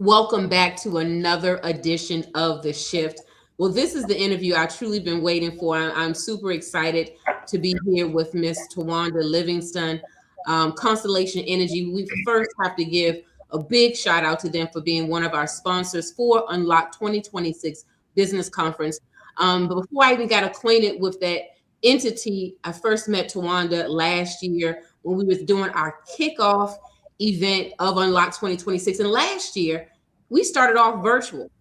Welcome back to another edition of The Shift. Well, this is the interview I've truly been waiting for. I'm super excited to be here with Miss Towanda Livingston, Constellation Energy. We first have to give a big shout out to them for being one of our sponsors for Unlock 2026 Business Conference. But before I even got acquainted with that entity, I first met Towanda last year when we was doing our kickoff event of Unlock 2026. And last year, we started off virtual.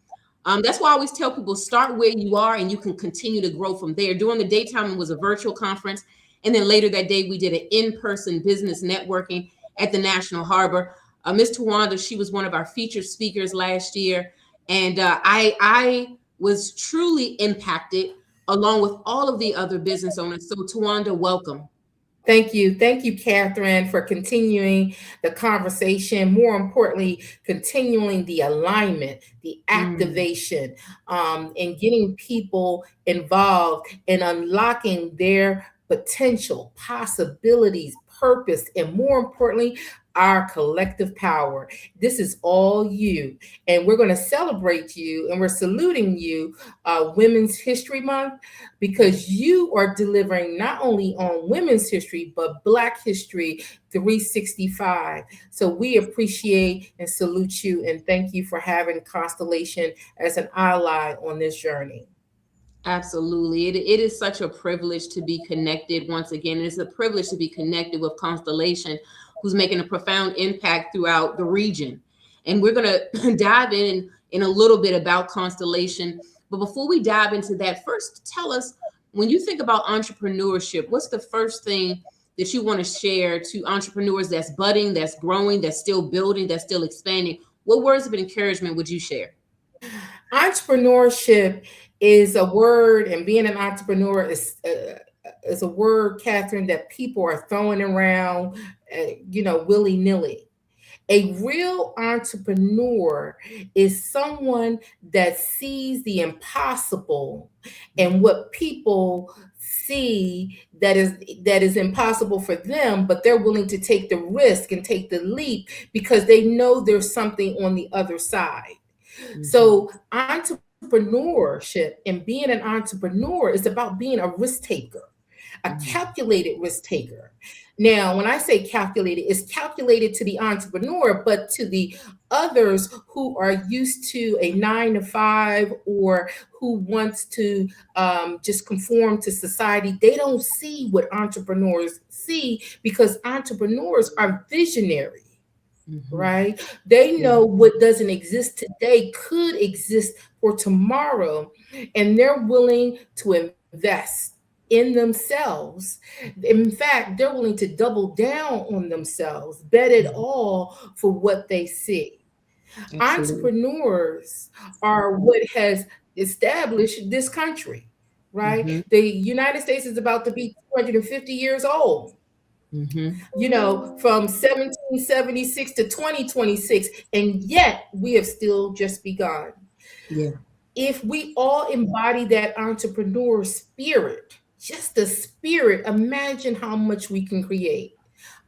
That's why I always tell people start where you are and you can continue to grow from there. During the daytime, it was a virtual conference. And then later that day, we did an in-person business networking at the National Harbor. Ms. Towanda, she was one of our featured speakers last year. And I was truly impacted along with all of the other business owners. So Towanda, welcome. Thank you. Thank you, Catherine, for continuing the conversation. More importantly, continuing the alignment, the Mm, activation, and getting people involved and unlocking their potential, possibilities, purpose, and more importantly, our collective power. This is all you. And we're going to celebrate you and we're saluting you, Women's History Month, because you are delivering not only on women's history, but Black history 365. So we appreciate and salute you and thank you for having Constellation as an ally on this journey. absolutely. It is such a privilege to be connected once again. It's a privilege to be connected with Constellation, who's making a profound impact throughout the region. And we're going to dive in a little bit about Constellation. But before we dive into that, first tell us when you think about entrepreneurship, what's the first thing that you want to share to entrepreneurs that's budding, that's growing, that's still building, that's still expanding? What words of encouragement would you share? Entrepreneurship is a word, and being an entrepreneur is a word, Catherine, that people are throwing around, willy nilly. A real entrepreneur is someone that sees the impossible and what people see that is impossible for them, but they're willing to take the risk and take the leap because they know there's something on the other side. Mhm. So entrepreneurship and being an entrepreneur is about being a risk taker, a Mhm. calculated risk taker. Now, when I say calculated, it's calculated to the entrepreneur, but to the others who are used to a 9 to 5 or who wants to just conform to society, they don't see what entrepreneurs see because entrepreneurs are visionary, Mhm. right? They Yeah. know what doesn't exist today could exist for tomorrow, and they're willing to invest in themselves. In fact, they're willing to double down on themselves, bet it Mhm. all for what they see. Absolutely. Entrepreneurs are what has established this country, right? Mhm. The United States is about to be 250 years old, Mhm. from 1776 to 2026, and yet we have still just begun. Yeah. If we all embody that entrepreneur spirit, just the spirit, imagine how much we can create.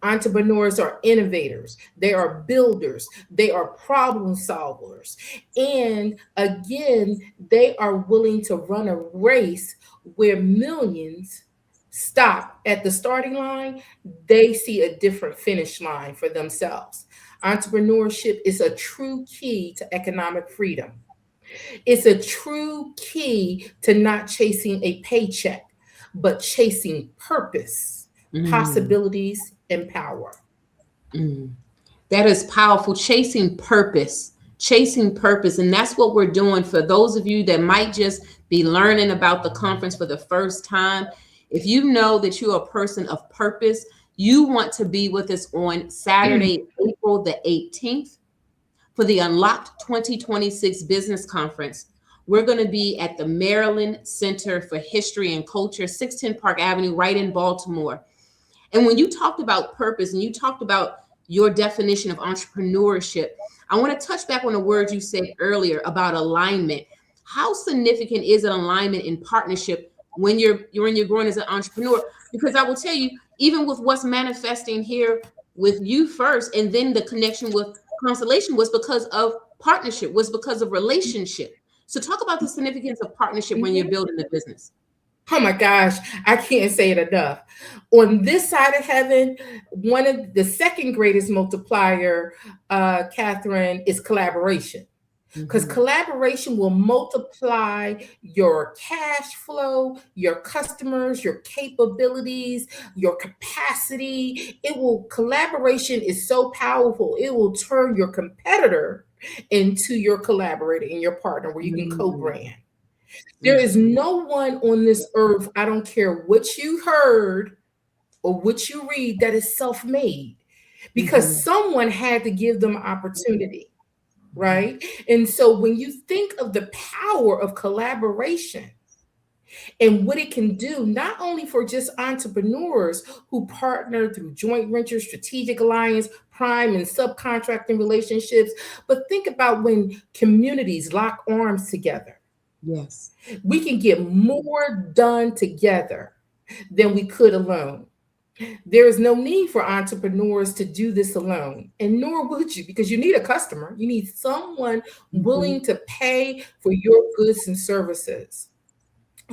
Entrepreneurs are innovators, they are builders, they are problem solvers. And again, they are willing to run a race where millions stop at the starting line, they see a different finish line for themselves. Entrepreneurship is a true key to economic freedom. It's a true key to not chasing a paycheck, but chasing purpose, Mm, possibilities, and power. mm. That is powerful. Chasing purpose. And that's what we're doing for those of you that might just be learning about the conference for the first time. If you know that you're a person of purpose, you want to be with us on Saturday, April the 18th for the Unlocked 2026 Business Conference. We're going to be at the Maryland Center for History and Culture, 610 Park Avenue, right in Baltimore. And when you talked about purpose and you talked about your definition of entrepreneurship, I want to touch back on the words you said earlier about alignment. How significant is an alignment in partnership when you're growing as an entrepreneur? Because I will tell you, even with what's manifesting here with you first, and then the connection with Constellation was because of partnership was because of relationship. So talk about the significance of partnership when you're Mhm. building a business. Oh my gosh, I can't say it enough. On this side of heaven, one of the second greatest multiplier, Catherine, is collaboration. Because Mhm. collaboration will multiply your cash flow, your customers, your capabilities, your capacity. It will, collaboration is so powerful, it will turn your competitor into your collaborator and your partner where you can Mhm. co-brand. There is Mhm. no one on this earth, I don't care what you heard or what you read, that is self-made, because Mhm. someone had to give them opportunity, Mhm. right? And so when you think of the power of collaboration and what it can do, not only for just entrepreneurs who partner through joint ventures, strategic alliance, prime and subcontracting relationships, but think about when communities lock arms together. Yes. We can get more done together than we could alone. There is no need for entrepreneurs to do this alone, and nor would you, because you need a customer. You need someone Mhm. willing to pay for your goods and services.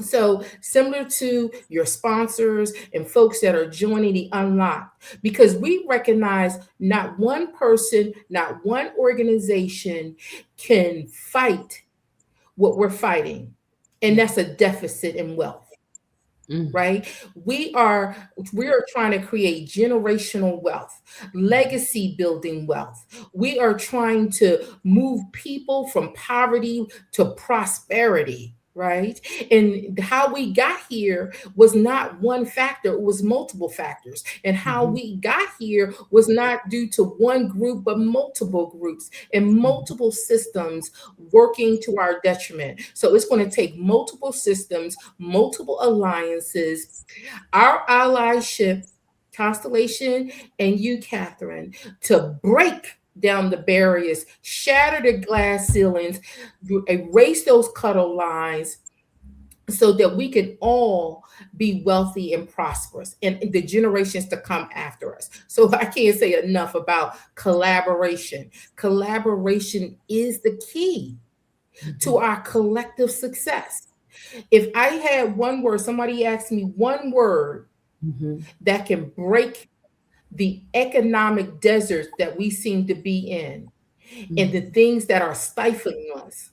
So, similar to your sponsors and folks that are joining the Unlocked, because we recognize not one person, not one organization can fight what we're fighting, and Yeah. that's a deficit in wealth, Mm. right? We are trying to create generational wealth, legacy building wealth. We are trying to move people from poverty to prosperity, right? And how we got here was not one factor, it was multiple factors. And how Mhm. we got here was not due to one group, but multiple groups and Mhm. multiple systems working to our detriment. So it's going to take multiple systems, multiple alliances, our allyship, Constellation, and you, Catherine, to break down the barriers, shatter the glass ceilings, erase those cuddle lines, so that we can all be wealthy and prosperous and the generations to come after us. So I can't say enough about collaboration. Collaboration is the key to Mhm. our collective success. If I had one word, somebody asked me one word Mhm. that can break the economic desert that we seem to be in, and the Mhm. things that are stifling us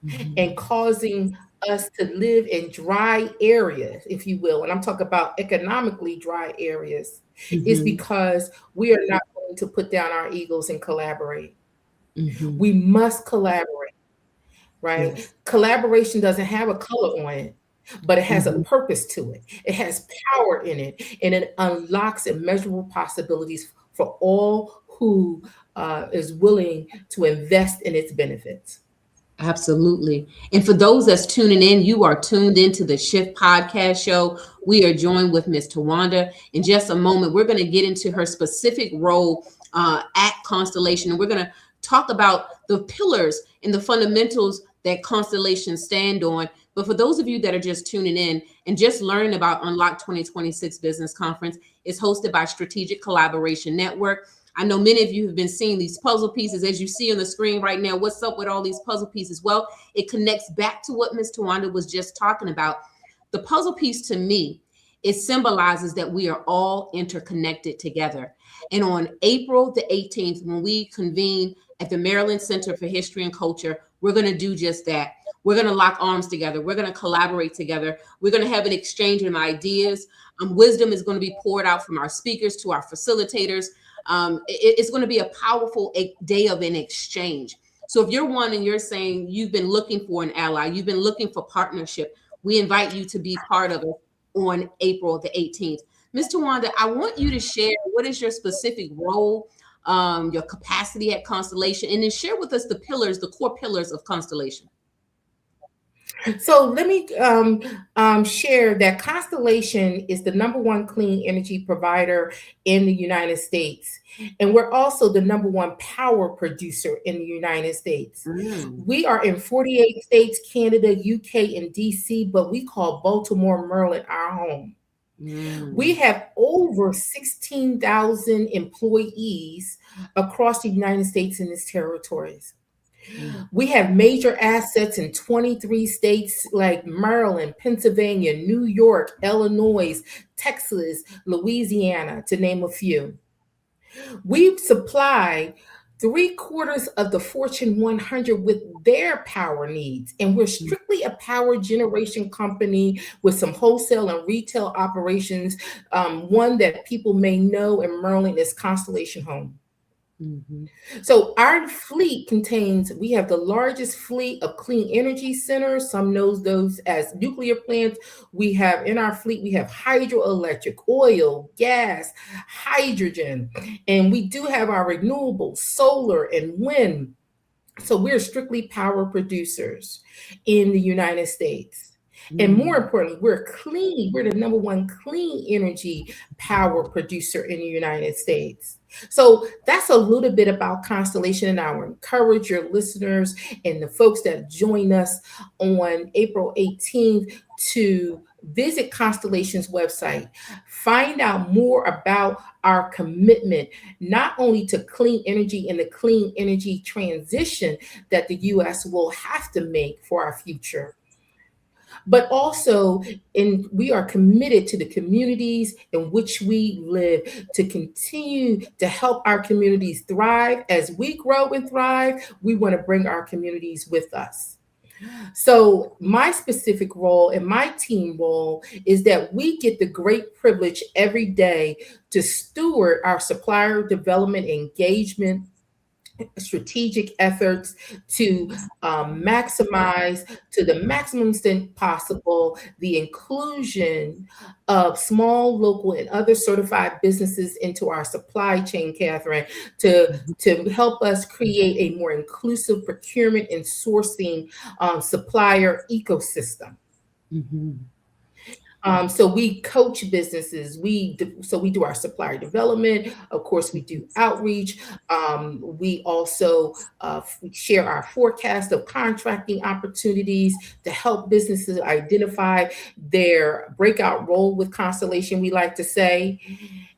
Mhm. and causing us to live in dry areas, if you will, and I'm talking about economically dry areas, is Mhm. because we are not going to put down our egos and collaborate. Mhm. We must collaborate, right? Yes. Collaboration doesn't have a color on it, but it has a Mhm. purpose to it. It has power in it, and it unlocks immeasurable possibilities for all who is willing to invest in its benefits. Absolutely. And for those that's tuning in, you are tuned into the Shift Podcast Show. We are joined with Miss Towanda. In just a moment, we're going to get into her specific role at Constellation. And we're going to talk about the pillars and the fundamentals that Constellation stand on. But for those of you that are just tuning in and just learning about Unlock 2026 Business Conference, it's hosted by Strategic Collaboration Network. I know many of you have been seeing these puzzle pieces as you see on the screen right now. What's up with all these puzzle pieces? Well, it connects back to what Miss Tawanda was just talking about. The puzzle piece to me, it symbolizes that we are all interconnected together. And on April the 18th, when we convene at the Maryland Center for History and Culture, we're going to do just that. We're going to lock arms together. We're going to collaborate together. We're going to have an exchange of ideas. Wisdom is going to be poured out from our speakers to our facilitators. It's going to be a powerful day of an exchange. So if you're one and you're saying you've been looking for an ally, you've been looking for partnership, we invite you to be part of it on April the 18th. Ms. Tawanda, I want you to share what is your specific role, your capacity at Constellation, and then share with us the pillars, the core pillars of Constellation. So let me share that Constellation is the number one clean energy provider in the United States. And we're also the number one power producer in the United States. Mm, We are in 48 states, Canada, UK, and DC, but we call Baltimore, Maryland our home. We mm, have over 16,000 employees across the United States and its territories. Mm, We have major assets in 23 states like Maryland, Pennsylvania, New York, Illinois, Texas, Louisiana, to name a few. We supply three-quarters of the Fortune 100 with their power needs. And we're mm, strictly a power generation company with some wholesale and retail operations. One that people may know in Maryland is Constellation Home. mhm, So our fleet contains, we have the largest fleet of clean energy centers. Some knows those as nuclear plants. We have in our fleet, we have hydroelectric, oil, gas, hydrogen, and we do have our renewables, solar and wind. So we're strictly power producers in the United States. And more mm. importantly, we're clean. We're the number one clean energy power producer in the United States. So that's a little bit about Constellation, and I will encourage your listeners and the folks that join us on April 18th to visit Constellation's website, find out more about our commitment not only to clean energy and the clean energy transition that the US will have to make for our future, but also we are committed to the communities in which we live to continue to help our communities thrive. As we grow and thrive, we want to bring our communities with us. So, my specific role and my team role is that we get the great privilege every day to steward our supplier development engagement strategic efforts to maximize to the maximum extent possible the inclusion of small, local, and other certified businesses into our supply chain, Catherine, to, Mhm, to help us create a more inclusive procurement and sourcing supplier ecosystem. mhm, So we coach businesses. So we do our supplier development. Of course, we do outreach. We also share our forecast of contracting opportunities to help businesses identify their breakout role with Constellation. We like to say,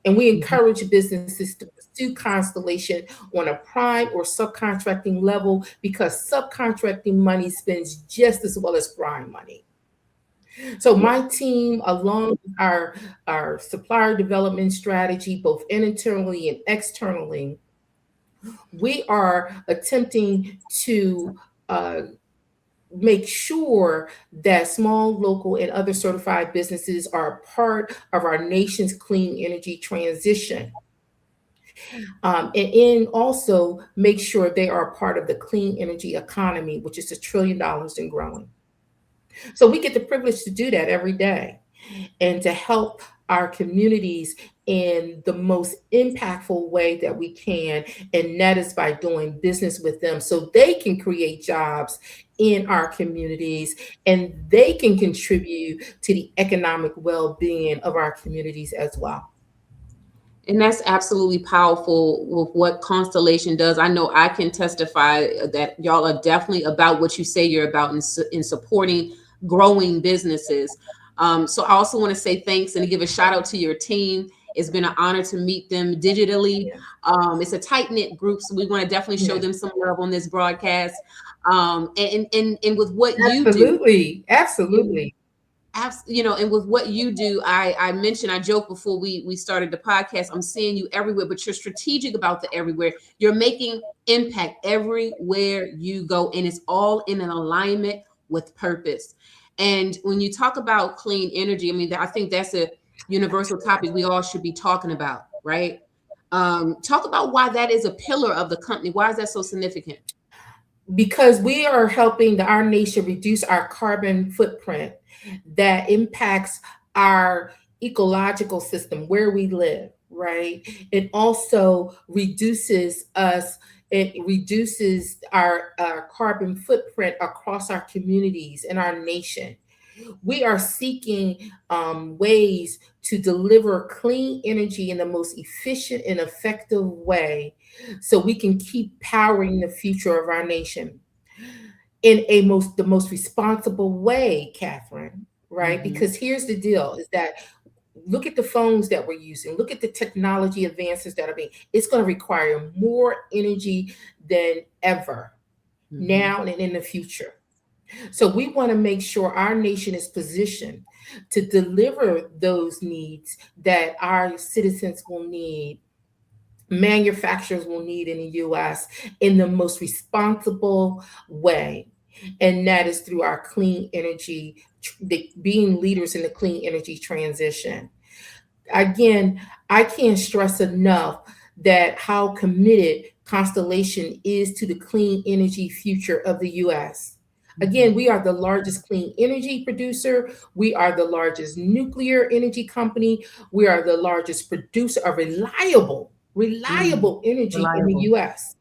and we mhm. encourage businesses to pursue Constellation on a prime or subcontracting level because subcontracting money spends just as well as prime money. So Yeah. my team, along with our supplier development strategy, both internally and externally, we are attempting to uh, make sure that small, local, and other certified businesses are a part of our nation's clean energy transition. And also make sure they are a part of the clean energy economy, which is $1 trillion and growing. So we get the privilege to do that every day and to help our communities in the most impactful way that we can. And that is by doing business with them so they can create jobs in our communities and they can contribute to the economic well being of our communities as well. And that's absolutely powerful with what Constellation does. I know I can testify that y'all are definitely about what you say you're about in supporting growing businesses. So I also want to say thanks and to give a shout out to your team. It's been an honor to meet them digitally. Yeah. It's a tight knit group, so we want to definitely show Yeah. them some love on this broadcast. And with what you do, Absolutely. Absolutely. and with what you do, I mentioned, I joked before we started the podcast, I'm seeing you everywhere, but you're strategic about the everywhere. You're making impact everywhere you go, and it's all in an alignment with purpose. And when you talk about clean energy, I mean, I think that's a universal topic we all should be talking about, right? Talk about why that is a pillar of the company. Why is that so significant? Because we are helping our nation reduce our carbon footprint that impacts our ecological system where we live, right? It also reduces our carbon footprint across our communities and our nation. We are seeking ways to deliver clean energy in the most efficient and effective way so we can keep powering the future of our nation in the most responsible way, Catherine, right? Hmm. Because here's the deal is that look at the phones that we're using, look at the technology advances that are being, it's going to require more energy than ever. Hmm. now and in the future. So we want to make sure our nation is positioned to deliver those needs that our citizens will need, manufacturers will need in the US in the most responsible way. And that is through our clean energy, being leaders in the clean energy transition. Again, I can't stress enough that how committed Constellation is to the clean energy future of the US. Again, Hmm. we are the largest clean energy producer. We are the largest nuclear energy company. We are the largest producer of Mm. reliable energy in the Reliable. US.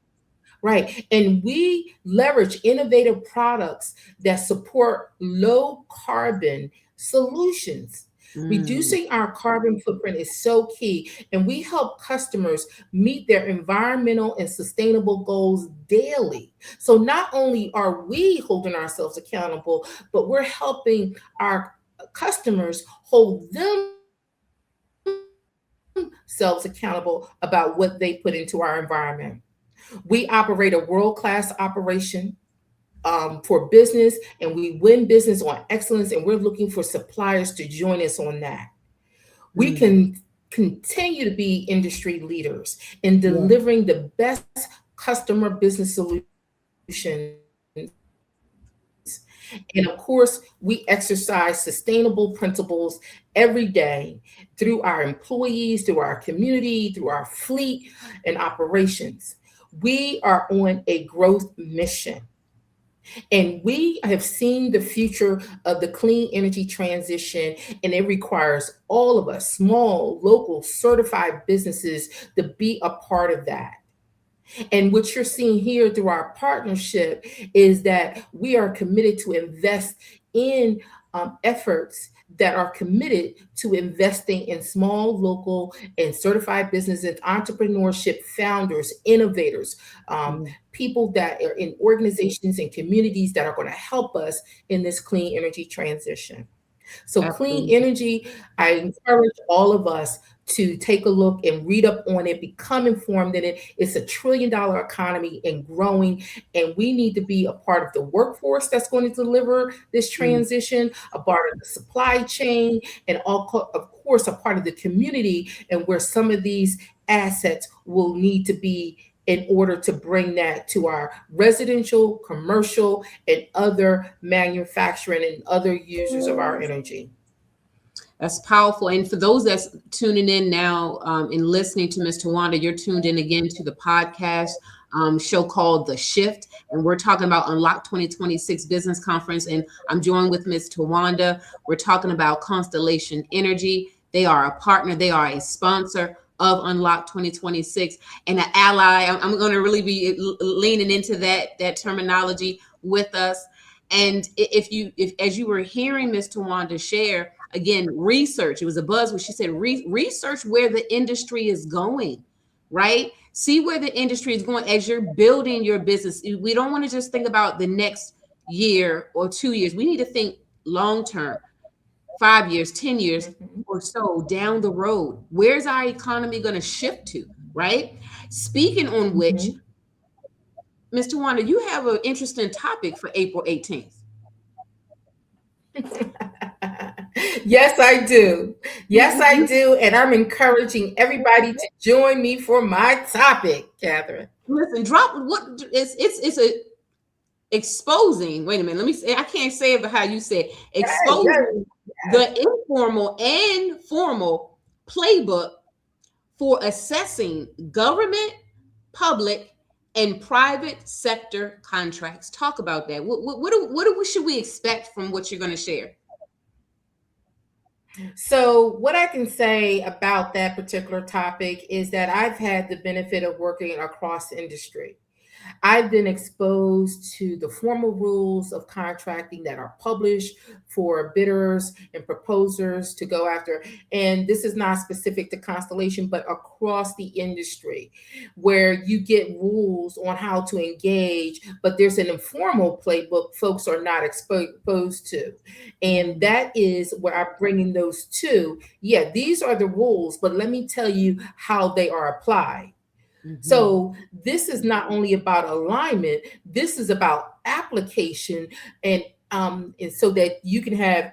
Right. And we leverage innovative products that support low carbon solutions. Mm. Reducing our carbon footprint is so key, and we help customers meet their environmental and sustainable goals daily. So, not only are we holding ourselves accountable, but we're helping our customers hold themselves accountable about what they put into our environment. We operate a world class operation for business, and we win business on excellence, and we're looking for suppliers to join us on that. We Mm. can continue to be industry leaders in Yeah. delivering the best customer business solutions. And of course, we exercise sustainable principles every day through our employees, through our community, through our fleet and operations. We are on a growth mission. And we have seen the future of the clean energy transition, and it requires all of us, small, local, certified businesses, to be a part of that. And what you're seeing here through our partnership is that we are committed to invest in efforts that are committed to investing in small, local, and certified businesses, entrepreneurship, founders, innovators, Yeah. people that are in organizations and communities that are going to help us in this clean energy transition. So, clean Absolutely. energy, I encourage all of us to take a look and read up on it, become informed in it. It's a $1 trillion economy and growing, and we need to be a part of the workforce that's going to deliver this Mm. transition, a part of the supply chain, and of course, a part of the community, and where some of these assets will need to be in order to bring that to our residential, commercial, and other manufacturing and other users of our energy. That's powerful. And for those that's tuning in now and listening to Miss Tawanda, you're tuned in again to the podcast show called The Shift. And we're talking about Unlock 2026 Business Conference. And I'm joined with Miss Tawanda. We're talking about Constellation Energy. They are a partner, they are a sponsor of Unlock 2026 and an ally. I'm going to really be leaning into that terminology with us. And if as you were hearing Miss Tawanda share, again, research, it was a buzzword. She said, research where the industry is going, right? See where the industry is going as you're building your business. We don't want to just think about the next year or 2 years. We need to think long term, 5 years, 10 years Mhm, or so down the road. Where's our economy going to shift to, right? Speaking on which, mhm. Mr. Wanda, you have an interesting topic for April 18th. Yes, I do. Yes, I do. And I'm encouraging everybody to join me for my topic, Catherine. Listen, drop what it's a exposing. Wait a minute, let me say. I can't say it, but how you said Yes, exposing yes, the informal and formal playbook for assessing government, public, and private sector contracts. Talk about that. Should we expect from what you're going to share? So, what I can say about that particular topic is that I've had the benefit of working across industry. I've been exposed to the formal rules of contracting that are published for bidders and proposers to go after. And this is not specific to Constellation, but across the industry, where you get rules on how to engage, but there's an informal playbook folks are not exposed to. And Mm. that is where I'm bringing those two. Yeah, these are the rules, but let me tell you how they are applied. Mhm. So this is not only about alignment, this is about application, and and so that you can have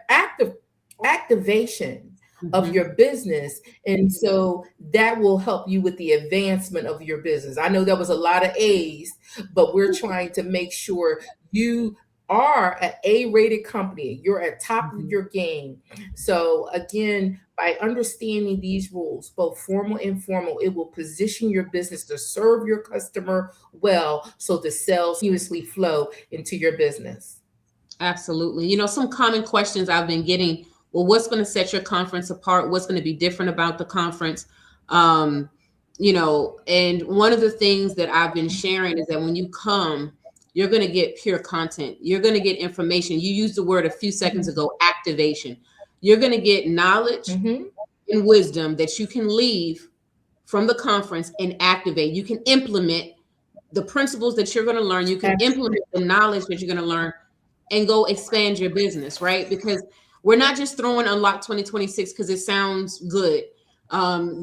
activation of Mhm. your business. And so that will help you with the advancement of your business. I know there was a lot of A's, but we're trying to make sure you are an A-rated company. You're at top of Mhm. your game. So again, by understanding these rules, both formal and informal, it will position your business to serve your customer well so the sales continuously flow into your business. Absolutely. Some common questions I've been getting. Well, what's going to set your conference apart? What's going to be different about the conference? Um, and one of the things that I've been sharing is that when you come, you're going to get pure content. You're going to get information. You used the word a few seconds Mhm. ago, activation. You're going to get knowledge Mhm. and wisdom that you can leave from the conference and activate. You can implement the principles that you're going to learn. You can implement the knowledge that you're going to learn and go expand your business, right? Because we're not just throwing Unlock 2026 because it sounds good.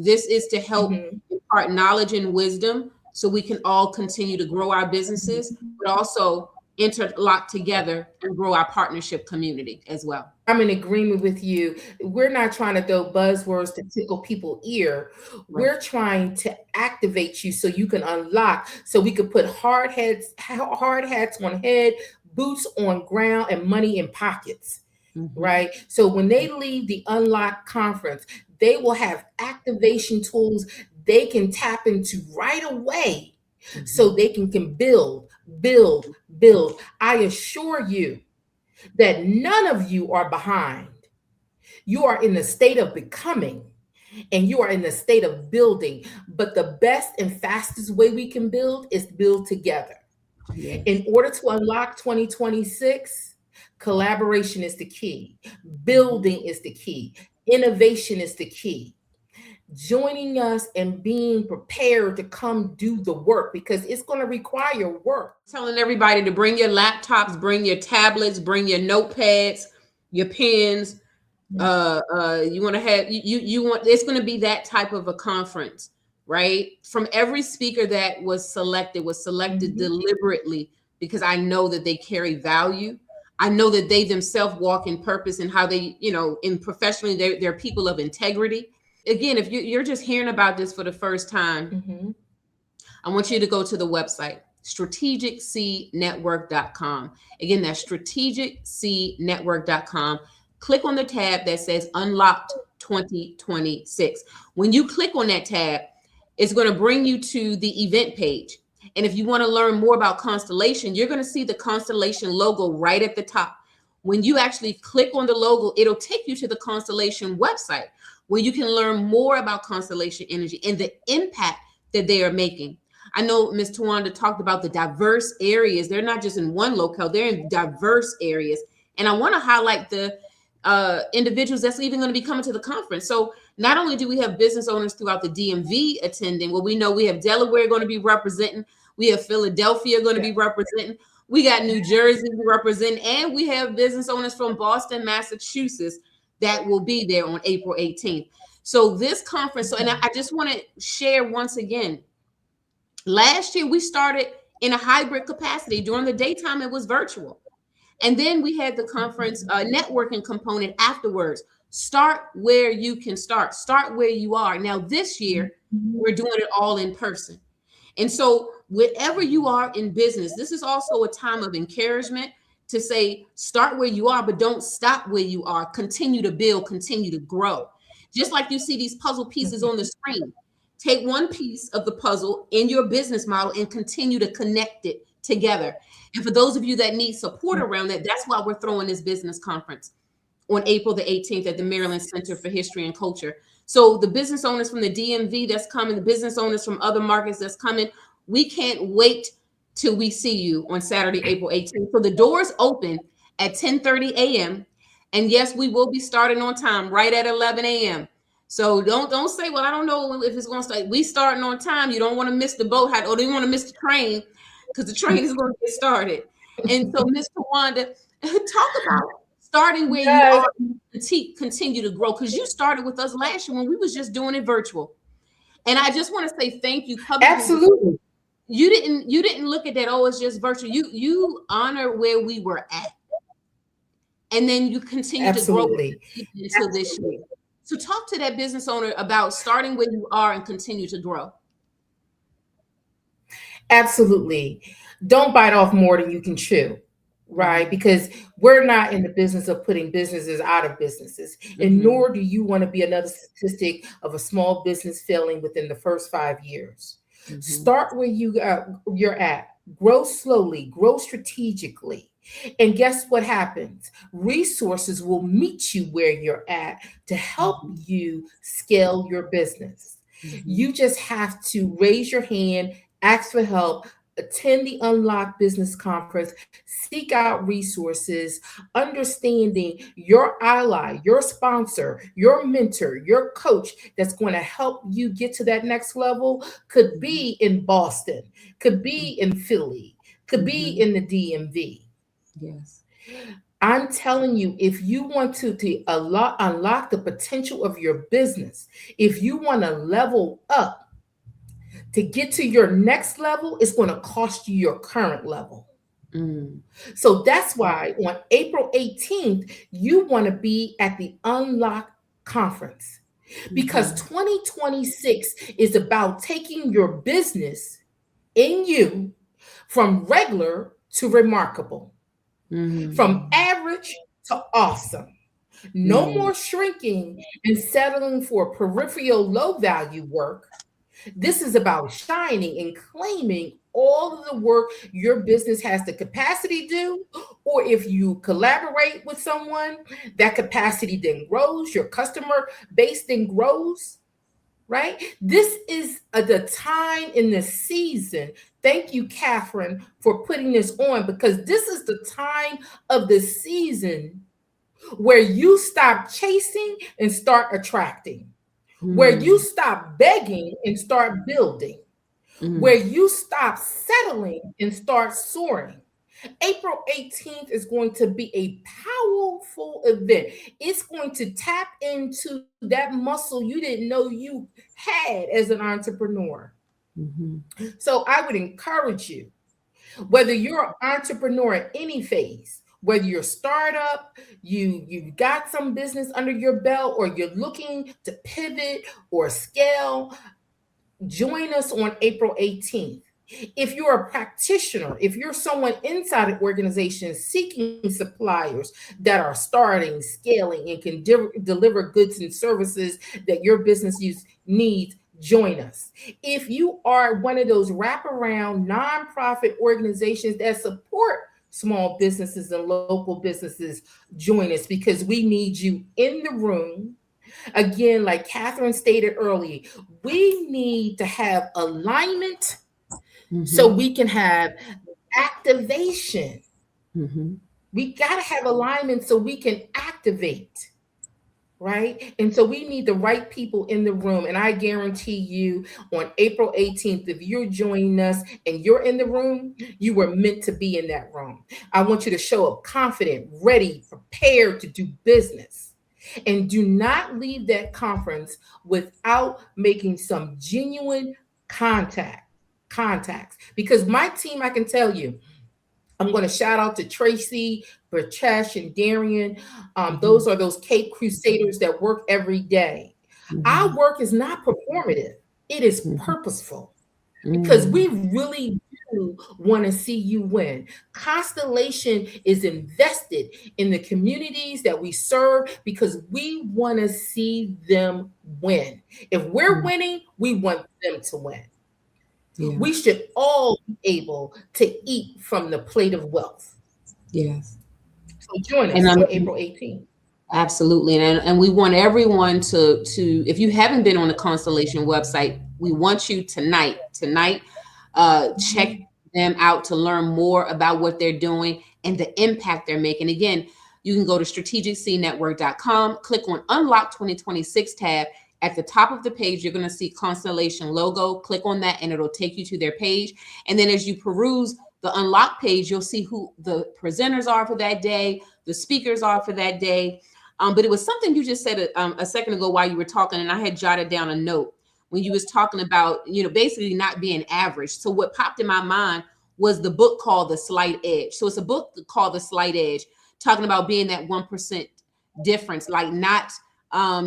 This is to help Mhm. impart knowledge and wisdom so we can all continue to grow our businesses, but also interlock together and grow our partnership community as well. I'm in agreement with you. We're not trying to throw buzzwords to tickle people's ear. Right. We're trying to activate you so you can unlock, so we could put hard hats on head, boots on ground, and money in pockets. Mm-hmm. Right? So when they leave the Unlock conference, they will have activation tools they can tap into right away so Mm-hmm. they can build, build, build. I assure you that none of you are behind. You are in the state of becoming and you are in the state of building. But the best and fastest way we can build is build together. Yes. In order to unlock 2026, collaboration is the key, Mm-hmm. building is the key, innovation is the key. Joining us and being prepared to come do the work because it's going to require work. Telling everybody to bring your laptops, bring your tablets, bring your notepads, your pens. You want to have you want it's going to be that type of a conference, right? From every speaker that was selected Mhm. deliberately because I know that they carry value. I know that they themselves walk in purpose and how they, in professionally, they're people of integrity. Again, if you're just hearing about this for the first time, Mhm. I want you to go to the website, strategiccnetwork.com. Again, that's strategiccnetwork.com. Click on the tab that says Unlocked 2026. When you click on that tab, it's going to bring you to the event page. And if you want to learn more about Constellation, you're going to see the Constellation logo right at the top. When you actually click on the logo, it'll take you to the Constellation website where you can learn more about Constellation Energy and the impact that they are making. I know Ms. Towanda talked about the diverse areas. They're not just in one locale, they're in diverse areas. And I want to highlight the individuals that's even going to be coming to the conference. So not only do we have business owners throughout the DMV attending, well, we know we have Delaware going to be representing, we have Philadelphia going to Yeah. be representing, we got New Jersey representing, and we have business owners from Boston, Massachusetts that will be there on April 18th. So this conference, and I just want to share once again, last year we started in a hybrid capacity. During the daytime, it was virtual. And then we had the conference networking component afterwards. Start where you can start where you are. Now, this year, Mhm. we're doing it all in person. And so, wherever you are in business, this is also a time of encouragement to say, start where you are, but don't stop where you are. Continue to build, continue to grow. Just like you see these puzzle pieces on the screen, take one piece of the puzzle in your business model and continue to connect it together. And for those of you that need support around that, that's why we're throwing this business conference on April the 18th at the Maryland Center for History and Culture. So the business owners from the DMV that's coming, the business owners from other markets that's coming, we can't wait till we see you on Saturday, April 18th. So the doors open at 10:30 a.m. And yes, we will be starting on time, right at 11 a.m. So don't say, well, I don't know if it's going to start. We starting on time. You don't want to miss the boat, or do you want to miss the train because the train is going to get started. And so, Ms. Tawanda, talk about starting where you Yes. are, continue to grow, because you started with us last year when we was just doing it virtual. And I just want to say thank you publicly. Absolutely. You didn't look at that, oh, it's just virtual. You honor where we were at, and then you continue to grow Absolutely. until this year. So talk to that business owner about starting where you are and continue to grow. Absolutely. Don't bite off more than you can chew, right? Mm-hmm. Because we're not in the business of putting businesses out of businesses, and Mm-hmm. nor do you want to be another statistic of a small business failing within the first 5 years. Mm-hmm. Start where you're at. Grow slowly, grow strategically. And guess what happens? Resources will meet you where you're at to help Mm-hmm. you scale your business. Mm-hmm. You just have to raise your hand, ask for help, attend the Unlock Business Conference, seek out resources, understanding your ally, your sponsor, your mentor, your coach that's going to help you get to that next level could Mm-hmm. be in Boston, could be in Philly, could be Mm-hmm. in the DMV. Yes. I'm telling you, if you want to unlock the potential of your business, if you want to level up, to get to your next level, it's going to cost you your current level. Mm-hmm. So that's why on April 18th, you want to be at the Unlock Conference because Mm-hmm. 2026 is about taking your business in you from regular to remarkable, from Mm-hmm. average to awesome. No Mm-hmm. more shrinking and settling for peripheral low value work. This is about shining and claiming all of the work your business has the capacity to do. Or if you collaborate with someone, that capacity then grows, your customer base then grows, right? This is the time in the season. Thank you, Catherine, for putting this on because this is the time of the season where you stop chasing and start attracting, where you Mm-hmm. stop begging and start building, where you stop settling and start soaring. April 18th is going to be a powerful event. It's going to tap into that muscle you didn't know you had as an entrepreneur. Mm-hmm. So I would encourage you, whether you're an entrepreneur at any phase, whether you're a startup, you've got some business under your belt, or you're looking to pivot or scale, join us on April 18th. If you're a practitioner, if you're someone inside an organization seeking suppliers that are starting, scaling, and can deliver goods and services that your business needs, join us. If you are one of those wraparound nonprofit organizations that support small businesses and local businesses, join us because we need you in the room. Again, like Catherine stated earlier, we need to have alignment so Mm-hmm. we can have activation. Mm-hmm. We got to have alignment so we can activate, right? And so we need the right people in the room. And I guarantee you on April 18th, if you're joining us and you're in the room, you were meant to be in that room. I want you to show up confident, ready, prepared to do business. And do not leave that conference without making some genuine contacts. Because my team, I can tell you, I'm going to shout out to Tracy, Berchesh, and Darian. Mm-hmm. Those are those Cape Crusaders that work every day. Our Mm-hmm. work is not performative, it is Mm-hmm. purposeful because Mm-hmm. we really do want to see you win. Constellation is invested in the communities that we serve because we want to see them win. If we're Mm-hmm. winning, we want them to win. Yeah. We should all be able to eat from the plate of wealth. Yes. So join And us I'm on April 18th. absolutely, and we want everyone to if you haven't been on the Constellation website, we want you tonight check Mhm. them out to learn more about what they're doing and the impact they're making. Again, you can go to strategiccnetwork.com, click on Unlock 2026 tab. At the top of the page, you're going to see Constellation logo. Click on that, and it'll take you to their page. And then as you peruse the Unlock page, you'll see who the presenters are for that day, the speakers are for that day. But it was something you just said a second ago while you were talking, and I had jotted down a note. when you was talking about, basically not being average. So what popped in my mind was the book called The Slight Edge. So it's a book called The Slight Edge, talking about being that 1% difference, like not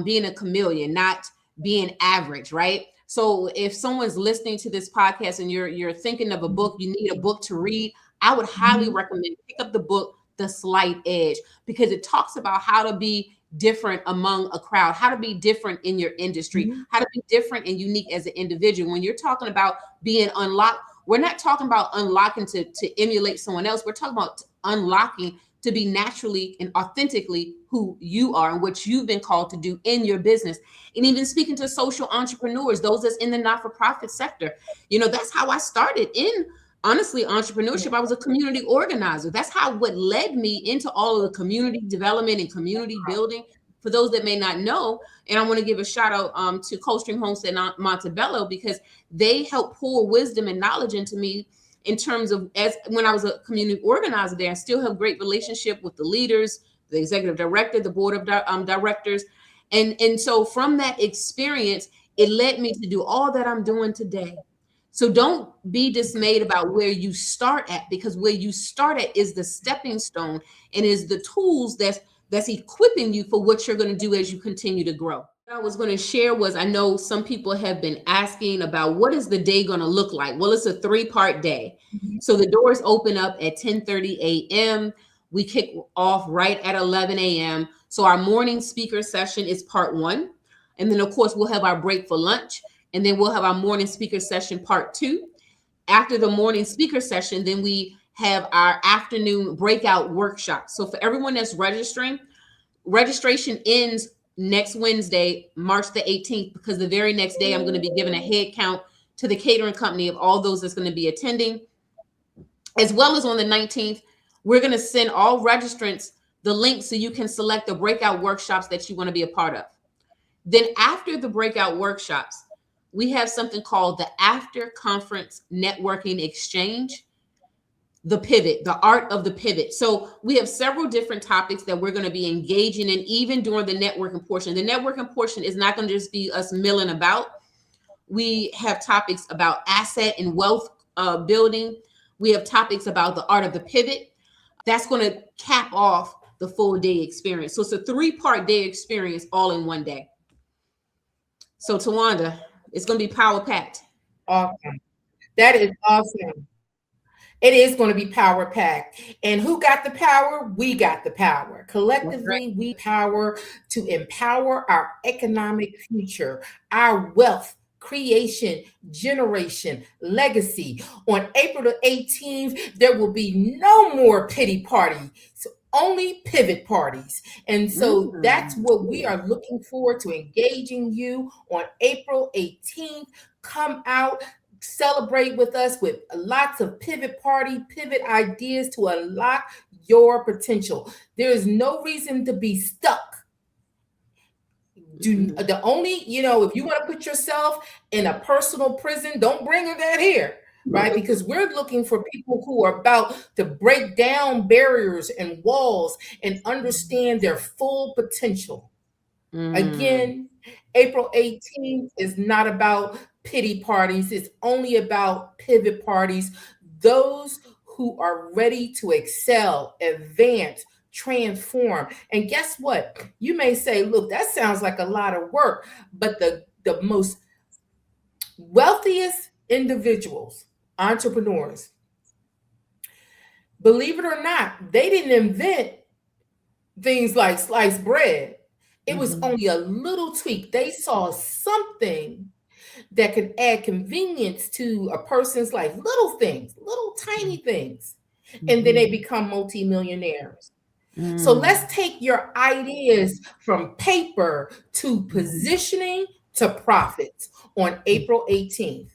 being a chameleon, not being average, right? So if someone's listening to this podcast and you're thinking of a book, you need a book to read, I would highly Mhm. recommend pick up the book The Slight Edge, because it talks about how to be different among a crowd, how to be different in your industry, Mhm. how to be different and unique as an individual. When you're talking about being unlocked, we're not talking about unlocking to emulate someone else. We're talking about unlocking to be naturally and authentically who you are and what you've been called to do in your business. And even speaking to social entrepreneurs, those that's in the not-for-profit sector, that's how I started in, honestly, entrepreneurship. I was a community organizer. That's how what led me into all of the community development and community building. For those that may not know, and I want to give a shout out to Coldstream Homestead Montebello, because they helped pour wisdom and knowledge into me in terms of, as when I was a community organizer there. I still have great relationship with the leaders, the executive director, the board of directors, and so from that experience, it led me to do all that I'm doing today. So don't be dismayed about where you start at, because where you start at is the stepping stone and is the tools that's equipping you for what you're going to do as you continue to grow. What I was going to share was, I know some people have been asking about what is the day going to look like. Well, it's a 3-part day. Mhm. So the doors open up at 10:30 a.m. We kick off right at 11 a.m. So our morning speaker session is part 1. And then of course we'll have our break for lunch, and then we'll have our morning speaker session part 2. After the morning speaker session, then we have our afternoon breakout workshop. So for everyone that's registering, registration ends next Wednesday, March the 18th, because the very next day I'm going to be giving a head count to the catering company of all those that's going to be attending, as well as on the 19th. We're going to send all registrants the link so you can select the breakout workshops that you want to be a part of. Then after the breakout workshops, we have something called the After Conference Networking Exchange, the pivot, the art of the pivot. So we have several different topics that we're going to be engaging in, even during the networking portion. The networking portion is not going to just be us milling about. We have topics about asset and wealth building. We have topics about the art of the pivot. That's going to cap off the full day experience. So it's a 3-part day experience all in one day. So Towanda, it's going to be power packed. Awesome. That is awesome. It is going to be power packed. And who got the power? We got the power. That's right. Collectively, we power to empower our economic future, our wealth creation, generation, legacy. On April the 18th, there will be no more pity party. So only pivot parties. And so that's what we are looking forward to, engaging you on April 18th. Come out, celebrate with us with lots of pivot party, pivot ideas to unlock your potential. There is no reason to be stuck. The only, if you want to put yourself in a personal prison, don't bring that here, right? Because we're looking for people who are about to break down barriers and walls and understand their full potential. Again, April 18th is not about pity parties. It's only about pivot parties. Those who are ready to excel, advance, transform. And guess what? You may say, look, that sounds like a lot of work, but the most wealthiest individuals, entrepreneurs, believe it or not, they didn't invent things like sliced bread. It was only a little tweak. They saw something that could add convenience to a person's life, little things, little tiny things, and then they become multimillionaires. So let's take your ideas from paper to positioning to profits on April 18th.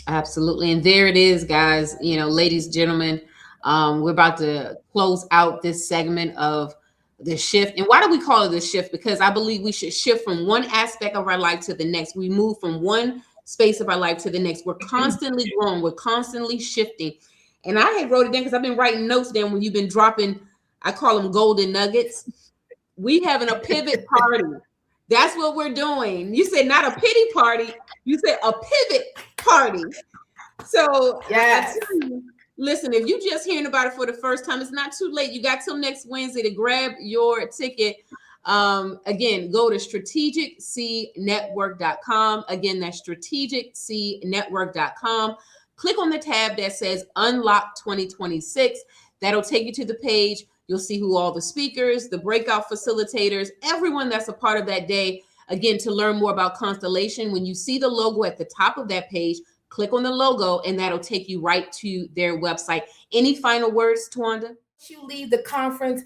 Absolutely. And there it is, guys. Ladies, gentlemen, we're about to close out this segment of the shift. And why do we call it the shift? Because I believe we should shift from one aspect of our life to the next. We move from one space of our life to the next. We're constantly growing. We're constantly shifting. And I had wrote it down because I've been writing notes down when you've been dropping, I call them golden nuggets. We having a pivot party. That's what we're doing. You said not a pity party. You said a pivot party. So I Yes. tell you, listen, if you just hearing about it for the first time, it's not too late. You got till next Wednesday to grab your ticket. Again, go to strategiccnetwork.com. Again, that's strategiccnetwork.com. Click on the tab that says Unlock 2026. That'll take you to the page. You'll see who all the speakers, the breakout facilitators, everyone that's a part of that day. Again, to learn more about Constellation, when you see the logo at the top of that page, click on the logo and that'll take you right to their website. Any final words, Towanda? You leave the conference,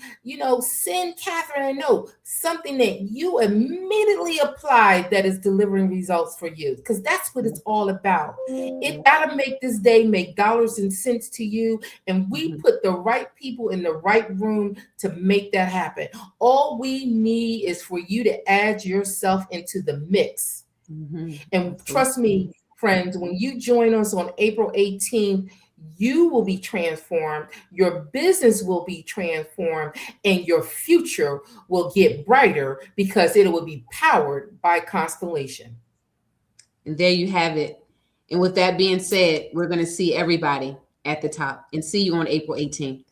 send Catherine a note, something that you immediately apply that is delivering results for you, because that's what it's all about. It gotta make this day make dollars and cents to you, and we put the right people in the right room to make that happen. All we need is for you to add yourself into the mix. And trust me, friends, when you join us on April 18th, you will be transformed, your business will be transformed, and your future will get brighter because it will be powered by Constellation. And there you have it. And with that being said, we're going to see everybody at the top and see you on April 18th.